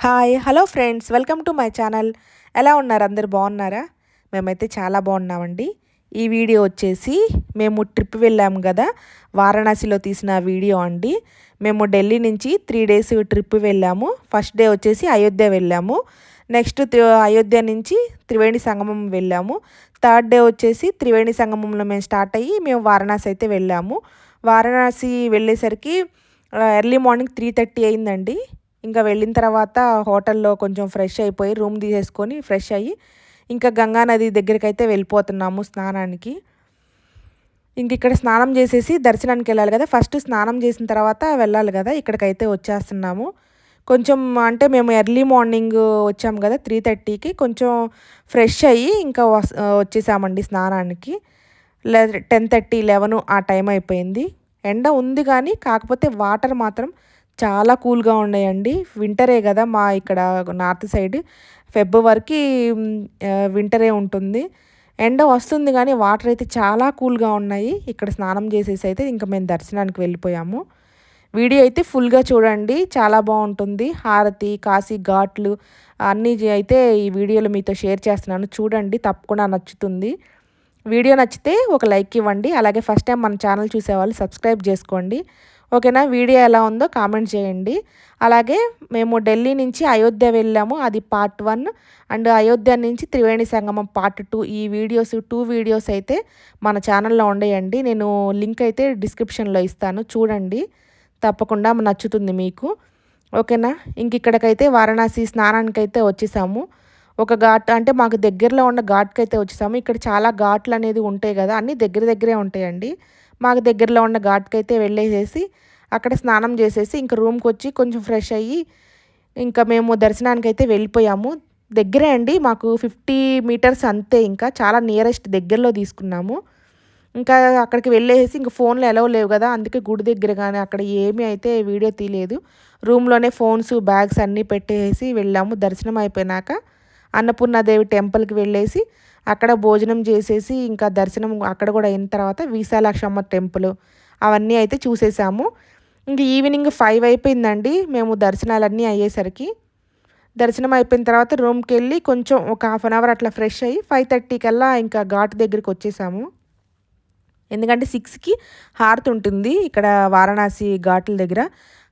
Hi hello friends welcome to my channel. ఎలా ఉన్నారు? అందరు బాగున్నారా? మేమైతే చాలా బాగున్నామండి. ఈ వీడియో వచ్చేసి మేము ట్రిప్ వెళ్ళాము కదా, వారణాసిలో తీసిన వీడియో అండి. మేము ఢిల్లీ నుంచి 3 days ట్రిప్ వెళ్ళాము. ఫస్ట్ డే వచ్చేసి అయోధ్య వెళ్ళాము. నెక్స్ట్ అయోధ్య నుంచి త్రివేణి సంగమం వెళ్ళాము. థర్డ్ డే వచ్చేసి త్రివేణి సంగమంలో మేము స్టార్ట్ అయ్యి మేము వారణాసి అయితే వెళ్ళాము. వారణాసి వెళ్ళేసరికి ఎర్లీ మార్నింగ్ 3:30 అయిందండి. ఇంకా వెళ్ళిన తర్వాత హోటల్లో కొంచెం ఫ్రెష్ అయిపోయి రూమ్ తీసేసుకొని ఫ్రెష్ అయ్యి ఇంకా గంగా నది దగ్గరికైతే వెళ్ళిపోతున్నాము స్నానానికి. ఇంక ఇక్కడ స్నానం చేసేసి దర్శనానికి వెళ్ళాలి కదా, ఫస్ట్ స్నానం చేసిన తర్వాత వెళ్ళాలి కదా, ఇక్కడికైతే వచ్చేస్తున్నాము. కొంచెం అంటే మేము ఎర్లీ మార్నింగ్ వచ్చాము కదా 3:30కి, కొంచెం ఫ్రెష్ అయ్యి ఇంకా వచ్చేసామండి స్నానానికి. 10:30, 11 ఆ టైం అయిపోయింది. ఎండ ఉంది కానీ కాకపోతే వాటర్ మాత్రం చాలా కూల్గా ఉన్నాయండి. వింటరే కదా మా ఇక్కడ నార్త్ సైడ్, ఫిబ్రవరికి వింటరే ఉంటుంది. ఎండ వస్తుంది కానీ వాటర్ అయితే చాలా కూల్గా ఉన్నాయి. ఇక్కడ స్నానం చేసేసి అయితే ఇంకా మేము దర్శనానికి వెళ్ళిపోయాము. వీడియో అయితే ఫుల్గా చూడండి, చాలా బాగుంటుంది. హారతి, కాశీ ఘాట్లు అన్నీ అయితే ఈ వీడియోలో మీతో షేర్ చేస్తున్నాను, చూడండి, తప్పకుండా నచ్చుతుంది. వీడియో నచ్చితే ఒక లైక్ ఇవ్వండి. అలాగే ఫస్ట్ టైం మన ఛానల్ చూసేవాళ్ళు సబ్స్క్రైబ్ చేసుకోండి. ఓకేనా? వీడియో ఎలా ఉందో కామెంట్ చేయండి. అలాగే మేము ఢిల్లీ నుంచి అయోధ్య వెళ్ళాము, అది పార్ట్ 1. అండ్ అయోధ్య నుంచి త్రివేణి సంగమం పార్ట్ 2. ఈ వీడియోస్ 2 వీడియోస్ అయితే మన ఛానల్లో ఉండేయండి. నేను లింక్ అయితే డిస్క్రిప్షన్లో ఇస్తాను, చూడండి, తప్పకుండా నచ్చుతుంది మీకు. ఓకేనా? ఇంక ఇక్కడికైతే వారణాసి స్నానానికైతే వచ్చేసాము. ఒక ఘాట్ అంటే మాకు దగ్గరలో ఉన్న ఘాట్కి అయితే వచ్చేసాము. ఇక్కడ చాలా ఘాట్లు అనేది ఉంటాయి కదా, అన్నీ దగ్గర దగ్గరే ఉంటాయండి. మాకు దగ్గరలో ఉన్న ఘాట్కి అయితే వెళ్ళేసేసి అక్కడ స్నానం చేసేసి ఇంక రూమ్కి వచ్చి కొంచెం ఫ్రెష్ అయ్యి ఇంకా మేము దర్శనానికి అయితే వెళ్ళిపోయాము. దగ్గరే అండి, మాకు 50 meters అంతే, ఇంకా చాలా నియరెస్ట్ దగ్గరలో తీసుకున్నాము. ఇంకా అక్కడికి వెళ్ళేసి ఇంక ఫోన్లు ఎలవ్ లేవు కదా, అందుకే గుడి దగ్గర కానీ అక్కడ ఏమీ అయితే వీడియో తీయలేదు. రూమ్లోనే ఫోన్స్, బ్యాగ్స్ అన్నీ పెట్టేసి వెళ్ళాము. దర్శనం అయిపోయినాక అన్నపూర్ణాదేవి టెంపుల్కి వెళ్ళేసి అక్కడ భోజనం చేసేసి ఇంకా దర్శనం అక్కడ కూడా అయిన తర్వాత విశాలాక్షమ్మ టెంపుల్ అవన్నీ అయితే చూసేసాము. ఇంక ఈవినింగ్ 5 అయిపోయిందండి మేము దర్శనాలన్నీ అయ్యేసరికి. దర్శనం అయిపోయిన తర్వాత రూమ్కి వెళ్ళి కొంచెం ఒక 1/2 hour అట్లా ఫ్రెష్ అయ్యి 5:30 కల్లా ఇంకా ఘాట్ దగ్గరికి వచ్చేసాము. ఎందుకంటే 6కి హారతి ఉంటుంది ఇక్కడ వారణాసి ఘాట్ల దగ్గర.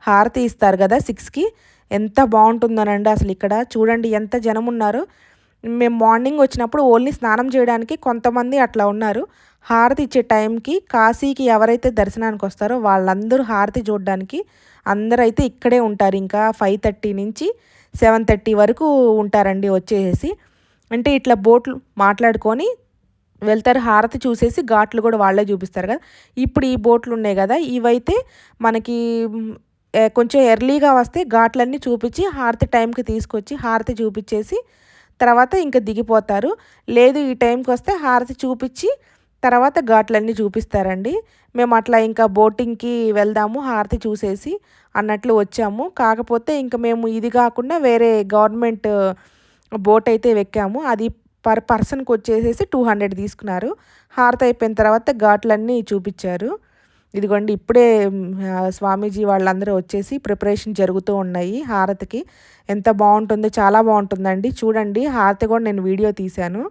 హారతి ఇస్తారు కదా 6కి. ఎంత బాగుంటుందోనండి అసలు. ఇక్కడ చూడండి ఎంత జనం ఉన్నారు. మేము మార్నింగ్ వచ్చినప్పుడు ఓన్లీ స్నానం చేయడానికి కొంతమంది అట్లా ఉన్నారు. హారతి ఇచ్చే టైంకి కాశీకి ఎవరైతే దర్శనానికి వస్తారో వాళ్ళందరూ హారతి చూడడానికి అందరూ అయితే ఇక్కడే ఉంటారు. ఇంకా 5:30 నుంచి 7:30 వరకు ఉంటారండి వచ్చేసి. అంటే ఇట్లా బోట్లు మాట్లాడుకొని వెళ్తారు, హారతి చూసేసి ఘాట్లు కూడా వాళ్ళే చూపిస్తారు కదా. ఇప్పుడు ఈ బోట్లు ఉన్నాయి కదా, ఇవైతే మనకి కొంచెం ఎర్లీగా వస్తే ఘాట్లన్నీ చూపించి హారతి టైంకి తీసుకొచ్చి హారతి చూపించేసి తర్వాత ఇంకా దిగిపోతారు. లేదు ఈ టైంకి వస్తే హారతి చూపించి తర్వాత ఘాట్లన్నీ చూపిస్తారండి. మేము అట్లా ఇంకా బోటింగ్కి వెళ్దాము హారతి చూసేసి అన్నట్లు వచ్చాము. కాకపోతే ఇంకా మేము ఇది కాకుండా వేరే గవర్నమెంట్ బోట్ అయితే ఎక్కాము. అది పర్ పర్సన్కి వచ్చేసేసి 200 తీసుకున్నారు. హారతి అయిపోయిన తర్వాత ఘాట్లన్నీ చూపించారు. ఇదిగోండి ఇప్పుడే స్వామీజీ వాళ్ళందరూ వచ్చేసి ప్రిపరేషన్ జరుగుతూ ఉన్నాయి హారతికి. ఎంత బాగుంటుందో, చాలా బాగుంటుందండి. చూడండి హారతి కూడా నేను వీడియో తీశాను.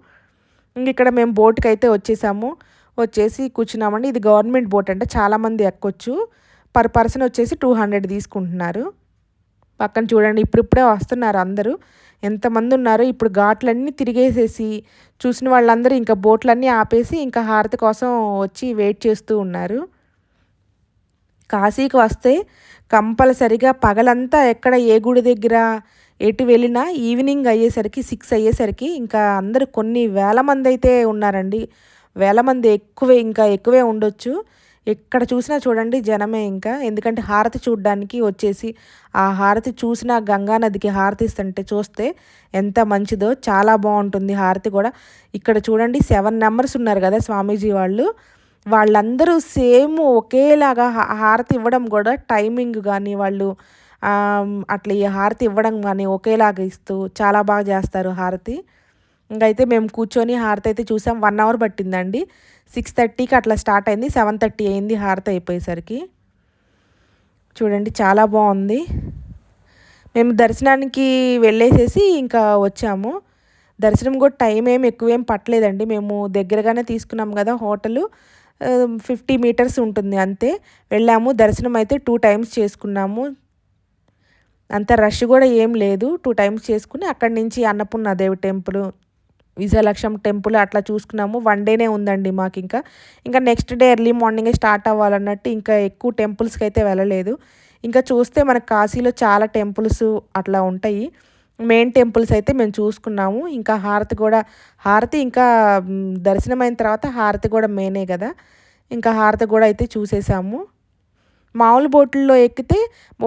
ఇంక ఇక్కడ మేము బోట్కి అయితే వచ్చేసాము. వచ్చేసి కూర్చున్నామండి. ఇది గవర్నమెంట్ బోట్ అంటే చాలామంది ఎక్కొచ్చు. పర్ పర్సన్ వచ్చేసి 200 తీసుకుంటున్నారు. పక్కన చూడండి ఇప్పుడిప్పుడే వస్తున్నారు అందరూ, ఎంతమంది ఉన్నారు. ఇప్పుడు ఘాట్లన్నీ తిరిగేసేసి చూసిన వాళ్ళందరూ ఇంకా బోట్లన్నీ ఆపేసి ఇంకా హారతి కోసం వచ్చి వెయిట్ చేస్తూ ఉన్నారు. కాశీకి వస్తే కంపల్సరిగా పగలంతా ఎక్కడ ఏ గుడి దగ్గర ఎటు వెళ్ళినా ఈవినింగ్ అయ్యేసరికి 6 అయ్యేసరికి ఇంకా అందరూ కొన్ని వేల మంది అయితే ఉన్నారండి. వేల మంది ఇంకా ఎక్కువే ఉండొచ్చు. ఎక్కడ చూసినా చూడండి జనమే ఇంకా. ఎందుకంటే హారతి చూడడానికి వచ్చేసి ఆ హారతి చూసిన గంగా నదికి హారతి ఇస్తుంటే చూస్తే ఎంత మంచిదో, చాలా బాగుంటుంది హారతి కూడా. ఇక్కడ చూడండి 7 numbers ఉన్నారు కదా స్వామీజీ వాళ్ళు, వాళ్ళందరూ సేమ్ ఒకేలాగా హారతి ఇవ్వడం కూడా టైమింగ్ కానీ వాళ్ళు అట్లా ఈ హారతి ఇవ్వడం కానీ ఒకేలాగా ఇస్తూ చాలా బాగా చేస్తారు హారతి. ఇంకైతే మేము కూర్చొని హారతి అయితే చూసాం. 1 hour పట్టిందండి. 6:30కి అట్లా స్టార్ట్ అయింది, 7:30 అయింది హారతి అయిపోయేసరికి. చూడండి చాలా బాగుంది. మేము దర్శనానికి వెళ్ళేసేసి ఇంకా వచ్చాము. దర్శనం కూడా టైం ఎక్కువేం పట్టలేదండి. మేము దగ్గరగానే తీసుకున్నాం కదా హోటలు. 50 మీటర్స్ ఉంటుంది అంతే. వెళ్ళాము. దర్శనం అయితే 2 టైమ్స్ చేసుకున్నాము. అంత రష్ కూడా ఏం లేదు. 2 టైమ్స్ చేసుకుని అక్కడి నుంచి అన్నపూర్ణాదేవి టెంపుల్, విజయలక్ష్మి టెంపుల్ అట్లా చూసుకున్నాము. 1 డేనే ఉందండి మాకింకా. ఇంకా నెక్స్ట్ డే ఎర్లీ మార్నింగే స్టార్ట్ అవ్వాలన్నట్టు ఇంకా ఎక్కువ టెంపుల్స్కి అయితే వెళ్ళలేదు. ఇంకా చూస్తే మనకు కాశీలో చాలా టెంపుల్స్ అట్లా ఉంటాయి. మెయిన్ టెంపుల్స్ అయితే మేము చూసుకున్నాము. ఇంకా హారతి ఇంకా దర్శనం అయిన తర్వాత హారతి కూడా మెయినే కదా. ఇంకా హారతి కూడా అయితే చూసేసాము. మామూలు బోట్లలో ఎక్కితే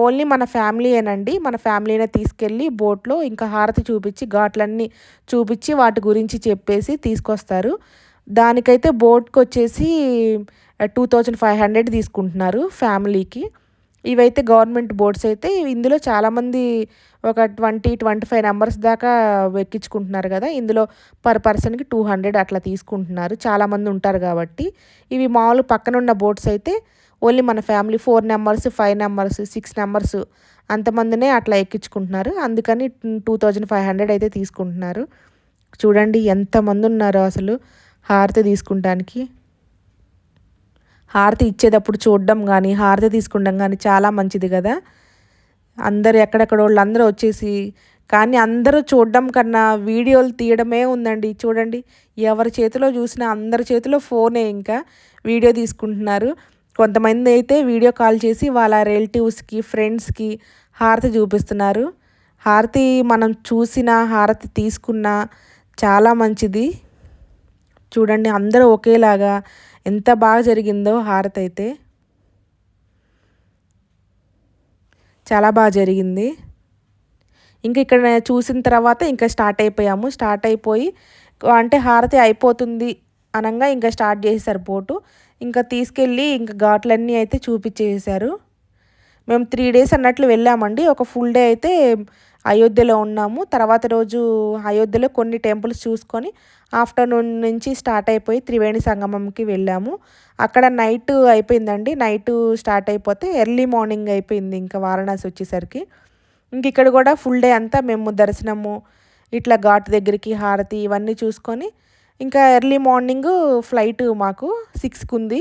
ఓన్లీ మన ఫ్యామిలీయేనండి. మన ఫ్యామిలీనే తీసుకెళ్ళి బోట్లో ఇంకా హారతి చూపించి ఘాట్లన్నీ చూపించి వాటి గురించి చెప్పేసి తీసుకొస్తారు. దానికైతే బోట్కి వచ్చేసి 2500 తీసుకుంటున్నారు ఫ్యామిలీకి. ఇవైతే గవర్నమెంట్ బోట్స్ అయితే ఇందులో చాలామంది ఒక 25 మెంబర్స్ దాకా ఎక్కించుకుంటున్నారు కదా. ఇందులో పర్ పర్సన్కి 200 అట్లా తీసుకుంటున్నారు. చాలామంది ఉంటారు కాబట్టి. ఇవి మామూలు పక్కనున్న బోట్స్ అయితే ఓన్లీ మన ఫ్యామిలీ 4 మెంబర్స్, 5 మెంబర్స్, 6 మెంబర్స్ అంతమందినే అట్లా ఎక్కించుకుంటున్నారు. అందుకని 2500 అయితే తీసుకుంటున్నారు. చూడండి ఎంతమంది ఉన్నారో అసలు హారతి తీసుకుంటానికి. హారతి ఇచ్చేటప్పుడు చూడడం కానీ హారతి తీసుకుంటాం కానీ చాలా మంచిది కదా. అందరు ఎక్కడెక్కడ వాళ్ళు అందరూ వచ్చేసి, కానీ అందరూ చూడడం కన్నా వీడియోలు తీయడమే ఉందండి. చూడండి ఎవరి చేతిలో చూసినా అందరి చేతిలో ఫోనే, ఇంకా వీడియో తీసుకుంటున్నారు. కొంతమంది అయితే వీడియో కాల్ చేసి వాళ్ళ రిలేటివ్స్కి, ఫ్రెండ్స్కి హారతి చూపిస్తున్నారు. హారతి మనం చూసిన హారతి తీసుకున్న చాలా మంచిది. చూడండి అందరూ ఒకేలాగా ఎంత బాగా జరిగిందో హారతి అయితే. చాలా బాగా జరిగింది. ఇంకా ఇక్కడ చూసిన తర్వాత ఇంకా స్టార్ట్ అయిపోయాము. స్టార్ట్ అయిపోయి అంటే హారతి అయిపోతుంది అనగా ఇంకా స్టార్ట్ చేసేసారు బోటు. ఇంకా తీసుకెళ్ళి ఇంకా ఘాట్లన్నీ అయితే చూపించేసారు. మేము 3 డేస్ అన్నట్లు వెళ్ళామండి. ఒక ఫుల్ డే అయితే అయోధ్యలో ఉన్నాము. తర్వాత రోజు అయోధ్యలో కొన్ని టెంపుల్స్ చూసుకొని ఆఫ్టర్నూన్ నుంచి స్టార్ట్ అయిపోయి త్రివేణి సంగమంకి వెళ్ళాము. అక్కడ నైట్ అయిపోయిందండి. నైట్ స్టార్ట్ అయిపోతే ఎర్లీ మార్నింగ్ అయిపోయింది ఇంకా వారణాసి వచ్చేసరికి. ఇంక ఇక్కడ కూడా ఫుల్ డే అంతా మేము దర్శనము, ఇట్లా ఘాట్ దగ్గరికి హారతి ఇవన్నీ చూసుకొని ఇంకా ఎర్లీ మార్నింగ్ ఫ్లైట్ మాకు 6కి ఉంది.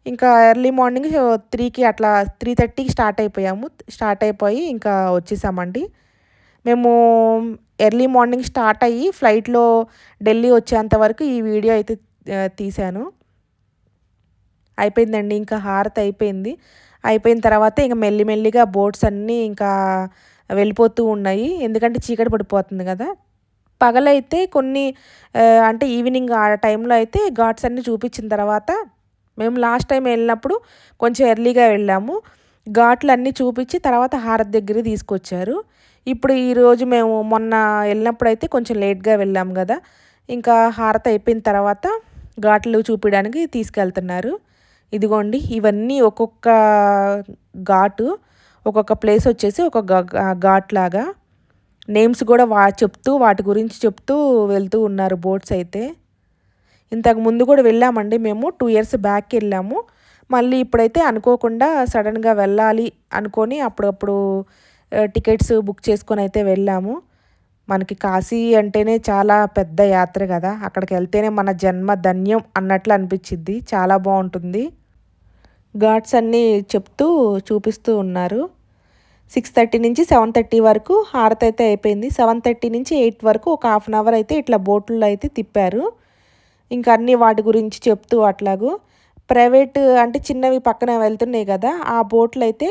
ఇంకా ఎర్లీ మార్నింగ్ 3కి అట్లా 3:30కి స్టార్ట్ అయిపోయి ఇంకా వచ్చేసామండి. మేము ఎర్లీ మార్నింగ్ స్టార్ట్ అయ్యి ఫ్లైట్లో ఢిల్లీ వచ్చేంత వరకు ఈ వీడియో అయితే తీశాను. అయిపోయిందండి. ఇంకా హారతి అయిపోయింది. అయిపోయిన తర్వాత ఇంకా మెల్లిమెల్లిగా బోట్స్ అన్నీ ఇంకా వెళ్ళిపోతూ ఉన్నాయి. ఎందుకంటే చీకటి పడిపోతుంది కదా. పగలైతే కొన్ని అంటే ఈవినింగ్ ఆ టైంలో అయితే ఘాట్స్ అన్నీ చూపించిన తర్వాత మేము లాస్ట్ టైం వెళ్ళినప్పుడు కొంచెం ఎర్లీగా వెళ్ళాము. ఘాట్లు అన్నీ చూపించి తర్వాత హారతి దగ్గరికి తీసుకొచ్చారు. ఇప్పుడు ఈరోజు మేము మొన్న వెళ్ళినప్పుడు అయితే కొంచెం లేట్గా వెళ్ళాము కదా. ఇంకా హారతి అయిపోయిన తర్వాత ఘాట్లు చూపించడానికి తీసుకెళ్తున్నారు. ఇదిగోండి ఇవన్నీ ఒక్కొక్క ఘాటు, ఒక్కొక్క ప్లేస్ వచ్చేసి ఒక ఘాట్ లాగా నేమ్స్ కూడా చెప్తూ వాటి గురించి చెప్తూ వెళ్తూ ఉన్నారు బోట్స్ అయితే. ఇంతకు ముందు కూడా వెళ్ళామండి మేము 2 ఇయర్స్ బ్యాక్ వెళ్ళాము. మళ్ళీ ఇప్పుడైతే అనుకోకుండా సడన్గా వెళ్ళాలి అనుకొని అప్పుడప్పుడు టికెట్స్ బుక్ చేసుకొని అయితే వెళ్ళాము. మనకి కాశీ అంటేనే చాలా పెద్ద యాత్ర కదా. అక్కడికి వెళ్తేనే మన జన్మ ధన్యం అన్నట్లు అనిపించిద్ది. చాలా బాగుంటుంది. ఘాట్స్ అన్నీ చెప్తూ చూపిస్తూ ఉన్నారు. 6:30 నుంచి 7:30 వరకు హారతి అయితే అయిపోయింది. 7:30 నుంచి 8 వరకు ఒక హాఫ్ అన్ అవర్ అయితే ఇట్లా బోట్లలో అయితే తిప్పారు. ఇంకా అన్నీ వాటి గురించి చెప్తూ అట్లాగూ ప్రైవేట్ అంటే చిన్నవి పక్కన వెళ్తున్నాయి కదా, ఆ బోట్లు అయితే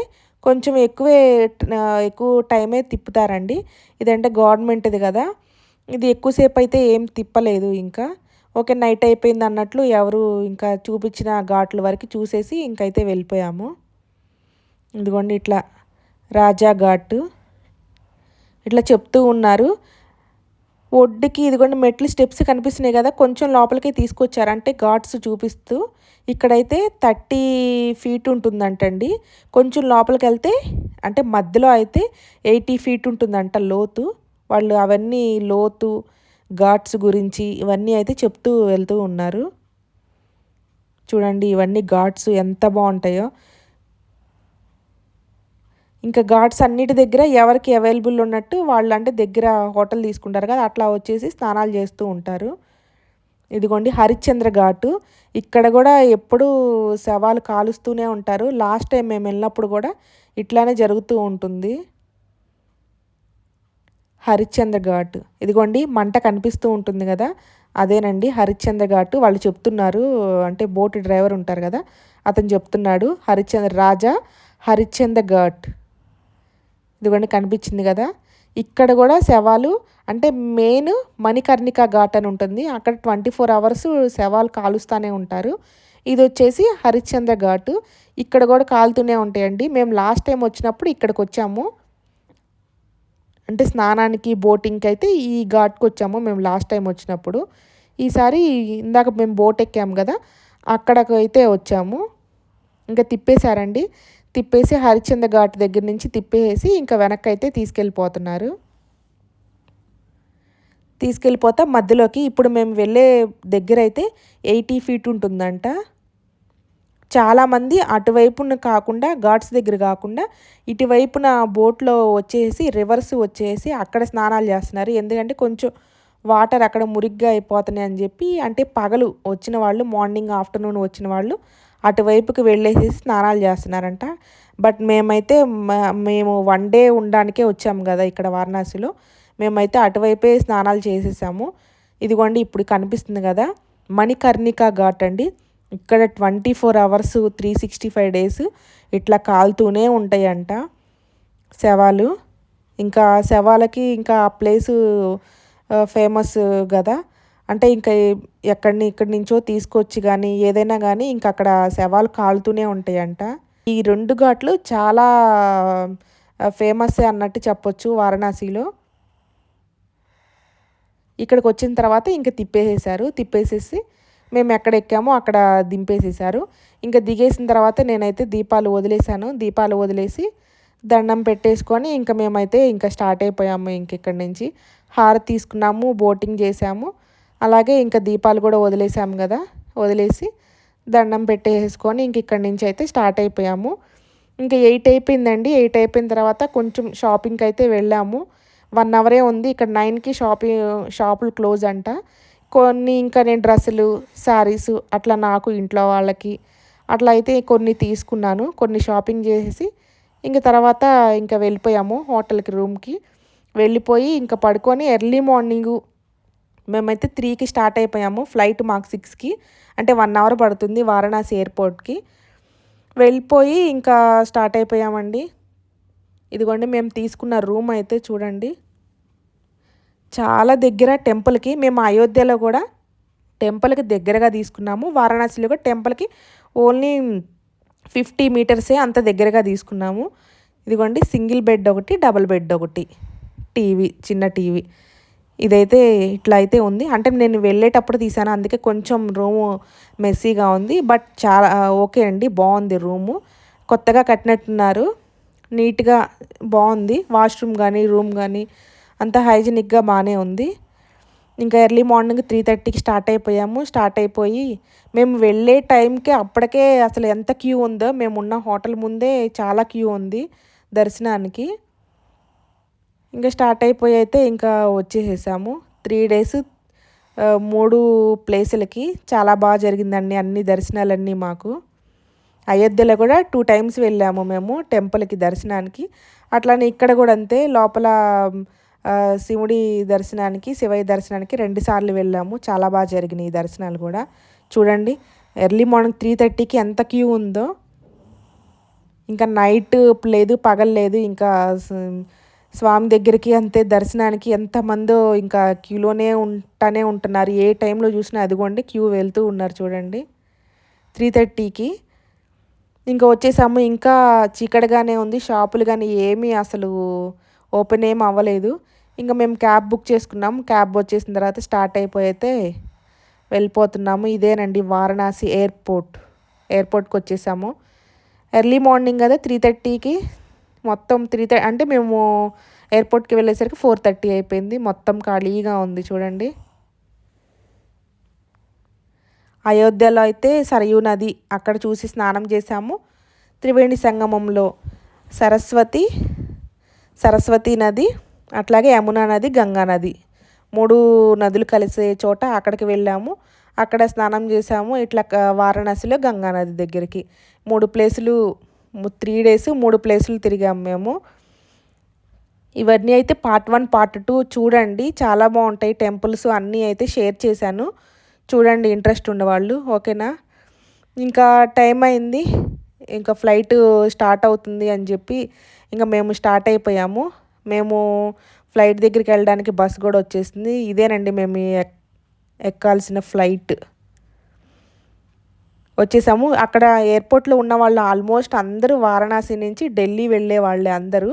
కొంచెం ఎక్కువ టైమే తిప్పుతారండి. ఇదంటే గవర్నమెంట్ది కదా, ఇది ఎక్కువసేపు అయితే ఏం తిప్పలేదు. ఇంకా ఓకే నైట్ అయిపోయింది అన్నట్లు ఎవరు ఇంకా చూపించిన ఘాట్ల వరకు చూసేసి ఇంకైతే వెళ్ళిపోయాము. ఇదిగోండి ఇట్లా రాజా ఘాట్ ఇట్లా చెప్తూ ఉన్నారు. ఒడ్డుకి ఇదిగోండి మెట్లు స్టెప్స్ కనిపిస్తున్నాయి కదా, కొంచెం లోపలికి తీసుకొచ్చారు అంటే ఘాట్స్ చూపిస్తూ. ఇక్కడైతే 30 ఫీట్ ఉంటుందంటండి. కొంచెం లోపలికి వెళ్తే అంటే మధ్యలో అయితే 80 ఫీట్ ఉంటుందంట లోతు. వాళ్ళు అవన్నీ లోతు ఘాట్స్ గురించి ఇవన్నీ అయితే చెప్తూ వెళ్తూ ఉన్నారు. చూడండి ఇవన్నీ ఘాట్స్ ఎంత బాగుంటాయో. ఇంకా ఘాట్స్ అన్నిటి దగ్గర ఎవరికి అవైలబుల్ ఉన్నట్టు వాళ్ళు అంటే దగ్గర హోటల్ తీసుకుంటారు కదా, అట్లా వచ్చేసి స్నానాలు చేస్తూ ఉంటారు. ఇదిగోండి హరిశ్చంద్ర ఘాటు. ఇక్కడ కూడా ఎప్పుడూ శవాలు కాలుస్తూనే ఉంటారు. లాస్ట్ టైం మేము వెళ్ళినప్పుడు కూడా ఇట్లానే జరుగుతూ ఉంటుంది. హరిశ్చంద్ర ఘాట్ ఇదిగోండి మంట కనిపిస్తూ ఉంటుంది కదా, అదేనండి హరిశ్చంద్ర ఘాటు. వాళ్ళు చెప్తున్నారు, అంటే బోట్ డ్రైవర్ ఉంటారు కదా, అతను చెప్తున్నాడు రాజా హరిశ్చంద్ర ఘాట్. ఇదిగోండి కనిపించింది కదా. ఇక్కడ కూడా శవాలు అంటే మెయిన్ మణికర్ణిక ఘాట్ అని ఉంటుంది, అక్కడ 24 hours శవాలు కాలుస్తూనే ఉంటారు. ఇది వచ్చేసి హరిశ్చంద్ర ఘాటు. ఇక్కడ కూడా కాలుతూనే ఉంటాయండి. మేము లాస్ట్ టైం వచ్చినప్పుడు ఇక్కడికి వచ్చాము, అంటే స్నానానికి బోటింగ్కి అయితే ఈ ఘాట్కి వచ్చాము మేము లాస్ట్ టైం వచ్చినప్పుడు. ఈసారి ఇందాక మేము బోట్ ఎక్కాము కదా, అక్కడికి అయితే వచ్చాము. ఇంకా తిప్పేశారండి, తిప్పేసి హరిశ్చంద్ర ఘాట్ దగ్గర నుంచి తిప్పేసి ఇంకా వెనక్కి అయితే తీసుకెళ్ళిపోతున్నారు. తీసుకెళ్ళిపోతా మధ్యలోకి ఇప్పుడు మేము వెళ్ళే దగ్గర అయితే 80 feet ఉంటుందంట. చాలామంది అటువైపున కాకుండా ఘాట్స్ దగ్గర కాకుండా ఇటువైపున బోట్లో వచ్చేసి రివర్స్ వచ్చేసి అక్కడ స్నానాలు చేస్తున్నారు. ఎందుకంటే కొంచెం వాటర్ అక్కడ మురిగ్గా అయిపోతున్నాయి అని చెప్పి, అంటే పగలు వచ్చిన వాళ్ళు మార్నింగ్ ఆఫ్టర్నూన్ వచ్చిన వాళ్ళు అటువైపుకి వెళ్ళేసి స్నానాలు చేస్తున్నారంట. బట్ మేమైతే మేము 1 day ఉండడానికే వచ్చాము కదా ఇక్కడ వారణాసిలో, మేమైతే అటువైపే స్నానాలు చేసేసాము. ఇదిగోండి ఇప్పుడు కనిపిస్తుంది కదా మణికర్ణిక ఘాట్ అండి. ఇక్కడ 24 hours 365 days ఇట్లా కాలుతూనే ఉంటాయంట శవాలు. ఇంకా శవాలకి ఇంకా ఆ ప్లేసు ఫేమస్ కదా, అంటే ఇంకా ఇక్కడి నుంచో తీసుకొచ్చి కానీ ఏదైనా కానీ ఇంకా అక్కడ శవాలు కాలుతూనే ఉంటాయంట. ఈ 2 ఘాట్లు చాలా ఫేమస్ అన్నట్టు చెప్పొచ్చు వారణాసిలో. ఇక్కడికి వచ్చిన తర్వాత ఇంకా తిప్పేసేసి మేము ఎక్కడ ఎక్కామో అక్కడ దింపేసేసారు. ఇంకా దిగేసిన తర్వాత నేనైతే దీపాలు వదిలేసి దండం పెట్టేసుకొని ఇంకా మేమైతే ఇంకా స్టార్ట్ అయిపోయాము. ఇక్కడి నుంచి హారతి తీసుకున్నాము, బోటింగ్ చేసాము, అలాగే ఇంకా దీపాలు కూడా వదిలేసాము కదా, వదిలేసి దండం పెట్టేసుకొని ఇక్కడి నుంచి అయితే స్టార్ట్ అయిపోయాము. ఇంకా 8 అయిపోయిందండి. 8 అయిపోయిన తర్వాత కొంచెం షాపింగ్కి అయితే వెళ్ళాము. 1 hour ఉంది. ఇక్కడ 9కి షాపులు క్లోజ్ అంట. కొన్ని ఇంకా నేను డ్రెస్సులు, శారీస్ అట్లా నాకు ఇంట్లో వాళ్ళకి అట్లా అయితే కొన్ని తీసుకున్నాను. కొన్ని షాపింగ్ చేసేసి ఇంక తర్వాత ఇంకా వెళ్ళిపోయాము హోటల్కి, రూమ్కి వెళ్ళిపోయి ఇంకా పడుకొని ఎర్లీ మార్నింగు మేమైతే 3కి స్టార్ట్ అయిపోయాము. ఫ్లైట్ మాకు 6కి, అంటే 1 hour పడుతుంది వారణాసి ఎయిర్పోర్ట్కి. వెళ్ళిపోయి ఇంకా స్టార్ట్ అయిపోయామండి. ఇదిగోండి మేము తీసుకున్న రూమ్ అయితే చూడండి, చాలా దగ్గర టెంపుల్కి. మేము అయోధ్యలో కూడా టెంపుల్కి దగ్గరగా తీసుకున్నాము, వారణాసిలో కూడా టెంపుల్కి ఓన్లీ 50 meters అంత దగ్గరగా తీసుకున్నాము. ఇదిగోండి సింగిల్ బెడ్ ఒకటి, డబుల్ బెడ్ ఒకటి, టీవీ, చిన్న టీవీ. ఇదైతే ఇట్లా అయితే ఉంది. అంటే నేను వెళ్ళేటప్పుడు తీసాను, అందుకే కొంచెం రూము మెస్సీగా ఉంది. బట్ చాలా ఓకే అండి, బాగుంది రూము. కొత్తగా కట్టినట్టున్నారు, నీట్గా బాగుంది. వాష్రూమ్ కానీ రూమ్ కానీ అంతా హైజీనిక్గా బాగానే ఉంది. ఇంకా ఎర్లీ మార్నింగ్ 3:30కి స్టార్ట్ అయిపోయి మేము వెళ్ళే టైంకి అప్పటికే అసలు ఎంత క్యూ ఉందో, మేము ఉన్న హోటల్ ముందే చాలా క్యూ ఉంది దర్శనానికి. ఇంకా స్టార్ట్ అయిపోయి అయితే ఇంకా వచ్చేసేసాము. 3 days 3 ప్లేసులకి చాలా బాగా జరిగిందండి అన్ని దర్శనాలన్నీ మాకు. అయోధ్యలో కూడా 2 times వెళ్ళాము మేము టెంపుల్కి దర్శనానికి. అట్లానే ఇక్కడ కూడా అంతే, లోపల శివుడి దర్శనానికి, శివయ్య దర్శనానికి 2 సార్లు వెళ్ళాము. చాలా బాగా జరిగినాయి ఈ దర్శనాలు కూడా. చూడండి ఎర్లీ మార్నింగ్ 3:30కి ఎంత క్యూ ఉందో. ఇంకా నైట్ లేదు, పగలు లేదు. ఇంకా స్వామి దగ్గరికి అంతే దర్శనానికి ఎంతమందో ఇంకా క్యూలోనే ఉంటున్నారు. ఏ టైంలో చూసినా అదిగోండి క్యూ వెళ్తూ ఉన్నారు చూడండి 3:30కి. ఇంకా వచ్చేసాము. ఇంకా చీకటిగానే ఉంది, షాపులు కానీ ఏమీ అసలు ఓపెన్ ఏం అవ్వలేదు. ఇంకా మేము క్యాబ్ బుక్ చేసుకున్నాము. క్యాబ్ వచ్చేసిన తర్వాత స్టార్ట్ అయిపోయి అయితే వెళ్ళిపోతున్నాము. ఇదేనండి వారణాసి ఎయిర్పోర్ట్కి వచ్చేసాము. ఎర్లీ మార్నింగ్ కదా 3:30కి, మొత్తం 3:30 అంటే మేము ఎయిర్పోర్ట్కి వెళ్ళేసరికి 4:30 అయిపోయింది. మొత్తం ఖాళీగా ఉంది చూడండి. అయోధ్యలో అయితే సరయూ నది అక్కడ చూసి స్నానం చేసాము. త్రివేణి సంగమంలో సరస్వతి నది, అట్లాగే యమునా నది, గంగా నది 3 నదులు కలిసే చోట అక్కడికి వెళ్ళాము. అక్కడ స్నానం చేసాము. ఇట్లా వారణాసిలో గంగా నది దగ్గరికి 3 ప్లేసులు 3 డేస్ 3 ప్లేసులు తిరిగాము మేము. ఇవన్నీ అయితే పార్ట్ 1 పార్ట్ 2 చూడండి, చాలా బాగుంటాయి టెంపుల్స్ అన్నీ అయితే షేర్ చేశాను, చూడండి ఇంట్రెస్ట్ ఉన్నవాళ్ళు. ఓకేనా, ఇంకా టైం అయింది, ఇంకా ఫ్లైట్ స్టార్ట్ అవుతుంది అని చెప్పి ఇంకా మేము స్టార్ట్ అయిపోయాము. మేము ఫ్లైట్ దగ్గరికి వెళ్ళడానికి బస్ కూడా వచ్చేసింది. ఇదేనండి మేము ఎక్కాల్సిన ఫ్లైట్. వచ్చేసాము. అక్కడ ఎయిర్పోర్ట్లో ఉన్న వాళ్ళు ఆల్మోస్ట్ అందరూ వారణాసి నుంచి ఢిల్లీ వెళ్ళే వాళ్ళే అందరూ.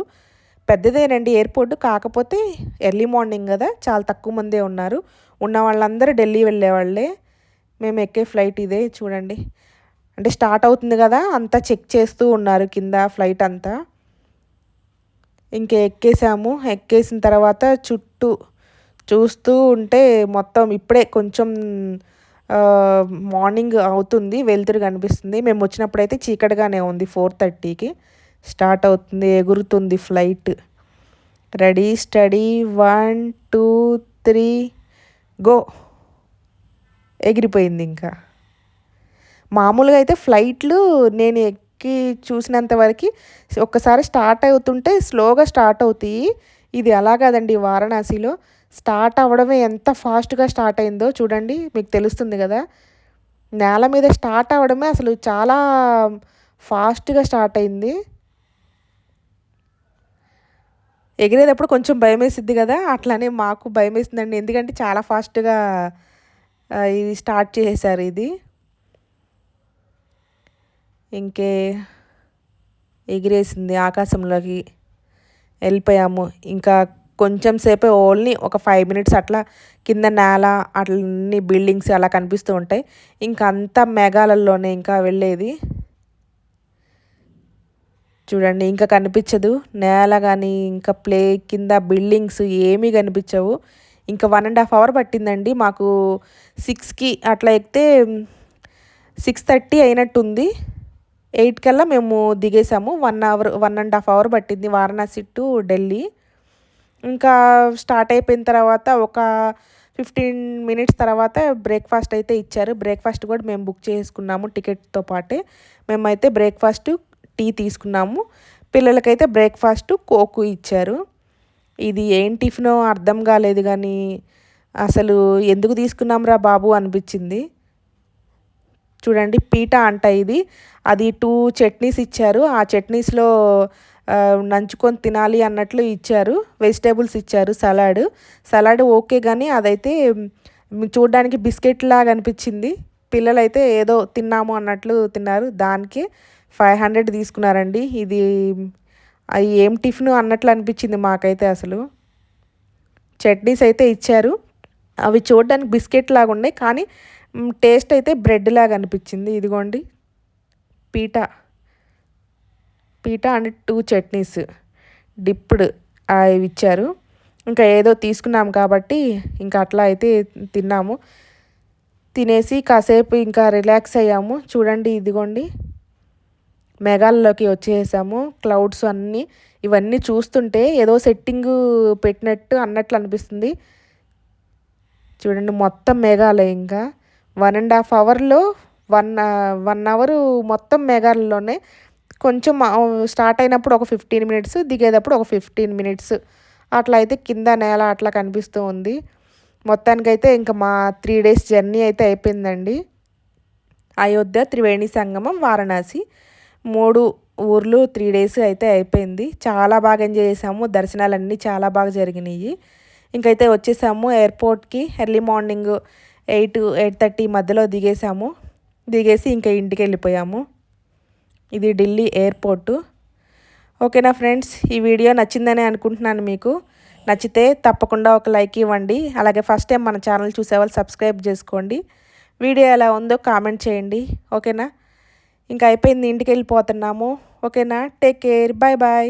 పెద్దదేనండి ఎయిర్పోర్ట్, కాకపోతే ఎర్లీ మార్నింగ్ కదా, చాలా తక్కువ మందే ఉన్నారు. ఉన్న వాళ్ళందరూ ఢిల్లీ వెళ్ళేవాళ్ళే. మేము ఎక్కే ఫ్లైట్ ఇదే చూడండి. అంటే స్టార్ట్ అవుతుంది కదా, అంతా చెక్ చేస్తూ ఉన్నారు కింద ఫ్లైట్ అంతా. ఎక్కేసాము. ఎక్కేసిన తర్వాత చుట్టూ చూస్తూ ఉంటే మొత్తం ఇప్పుడే కొంచెం మార్నింగ్ అవుతుంది, వెలుతురు కనిపిస్తుంది. మేము వచ్చినప్పుడైతే చీకటిగానే ఉంది. 4:30కి స్టార్ట్ అవుతుంది, ఎగురుతుంది ఫ్లైట్. Ready steady 1 2 3 go. ఎగిరిపోయింది. ఇంకా మామూలుగా అయితే ఫ్లైట్లు నేను ఎక్కి చూసినంత వరకు ఒక్కసారి స్టార్ట్ అవుతుంటే స్లోగా స్టార్ట్ అవుతాయి. ఇది అలా కాదండి, వారణాసిలో స్టార్ట్ అవ్వడమే ఎంత ఫాస్ట్గా స్టార్ట్ అయిందో చూడండి, మీకు తెలుస్తుంది కదా. నేల మీద స్టార్ట్ అవ్వడమే అసలు చాలా ఫాస్ట్గా స్టార్ట్ అయింది. ఎగిరేటప్పుడు కొంచెం భయం వేసిద్ది కదా, అట్లానే మాకు భయం వేసిందండి. ఎందుకంటే చాలా ఫాస్ట్గా ఇది స్టార్ట్ చేసేసారు. ఇది ఎగిరేసింది, ఆకాశంలోకి వెళ్ళిపోయాము. ఇంకా కొంచెం సేపే, ఓన్లీ ఒక 5 మినిట్స్ అట్లా కింద నేల అట్లన్నీ బిల్డింగ్స్ అలా కనిపిస్తూ ఉంటాయి. ఇంకా అంతా మేఘాలలోనే ఇంకా వెళ్ళేది. చూడండి, ఇంకా కనిపించదు నేల కానీ, ఇంకా కింద బిల్డింగ్స్ ఏమీ కనిపించవు. ఇంకా 1.5 అవర్ పట్టిందండి మాకు. 6కి అట్లా ఎక్కితే 6:30 అయినట్టుంది. 8 కల్లా మేము దిగేసాము. 1.5 అవర్ పట్టింది వారణాసి టు ఢిల్లీ. ఇంకా స్టార్ట్ అయిపోయిన తర్వాత ఒక 15 మినిట్స్ తర్వాత బ్రేక్ఫాస్ట్ అయితే ఇచ్చారు. బ్రేక్ఫాస్ట్ కూడా మేము బుక్ చేసుకున్నాము టికెట్తో పాటే. మేమైతే బ్రేక్ఫాస్ట్ టీ తీసుకున్నాము. పిల్లలకైతే బ్రేక్ఫాస్ట్ కోకు ఇచ్చారు. ఇది ఏం టిఫినో అర్థం కాలేదు, కానీ అసలు ఎందుకు తీసుకున్నాం రా బాబు అనిపించింది. చూడండి, పీటా అంట ఇది. అది 2 చట్నీస్ ఇచ్చారు. ఆ చట్నీస్లో నంచుకొని తినాలి అన్నట్లు ఇచ్చారు. వెజిటేబుల్స్ ఇచ్చారు, సలాడ్ ఓకే, కానీ అదైతే చూడడానికి బిస్కెట్ లాగా అనిపించింది. పిల్లలైతే ఏదో తిన్నాము అన్నట్లు తిన్నారు. దానికి 500 తీసుకున్నారండి. ఇది ఏం టిఫిన్ అన్నట్లు అనిపించింది మాకైతే. అసలు చట్నీస్ అయితే ఇచ్చారు, అవి చూడడానికి బిస్కెట్ లాగా ఉన్నాయి, కానీ టేస్ట్ అయితే బ్రెడ్ లాగా అనిపించింది. ఇదిగోండి పీటా అండ్ 2 చట్నీస్ డిప్డ్ అవి ఇచ్చారు. ఇంకా ఏదో తీసుకున్నాం కాబట్టి ఇంకా అట్లా అయితే తిన్నాము. తినేసి కాసేపు ఇంకా రిలాక్స్ అయ్యాము. చూడండి, ఇదిగోండి మేఘాల్లోకి వచ్చేసాము. క్లౌడ్స్ ఇవన్నీ చూస్తుంటే ఏదో సెట్టింగ్ పెట్టినట్టు అన్నట్లు అనిపిస్తుంది. చూడండి, మొత్తం మేఘాలే. ఇంకా 1.5 అవర్లో 1 అవర్ మొత్తం మేఘాలలోనే. కొంచెం స్టార్ట్ అయినప్పుడు ఒక 15 మినిట్స్, దిగేటప్పుడు ఒక 15 మినిట్స్ అట్లా అయితే కింద నేల అట్లా కనిపిస్తూ ఉంది. మొత్తానికైతే ఇంకా మా 3 డేస్ జర్నీ అయితే అయిపోయిందండి. అయోధ్య, త్రివేణి సంగమం, వారణాసి 3 ఊర్లు 3 డేస్ అయితే అయిపోయింది. చాలా బాగా ఎంజాయ్ చేసాము. దర్శనాలన్నీ చాలా బాగా జరిగినాయి. ఇంకైతే వచ్చేసాము ఎయిర్పోర్ట్కి. ఎర్లీ మార్నింగ్ 8-8:30 మధ్యలో దిగేసి ఇంకా ఇంటికి వెళ్ళిపోయాము. ఇది ఢిల్లీ ఎయిర్పోర్టు. ఓకేనా ఫ్రెండ్స్, ఈ వీడియో నచ్చిందని అనుకుంటున్నాను. మీకు నచ్చితే తప్పకుండా ఒక లైక్ ఇవ్వండి. అలాగే ఫస్ట్ టైం మన ఛానల్ చూసేవాళ్ళు సబ్స్క్రైబ్ చేసుకోండి. వీడియో ఎలా ఉందో కామెంట్ చేయండి. ఓకేనా, ఇంకా అయిపోయింది, ఇంటికి వెళ్ళిపోతున్నాము. ఓకేనా, టేక్ కేర్, బాయ్ బాయ్.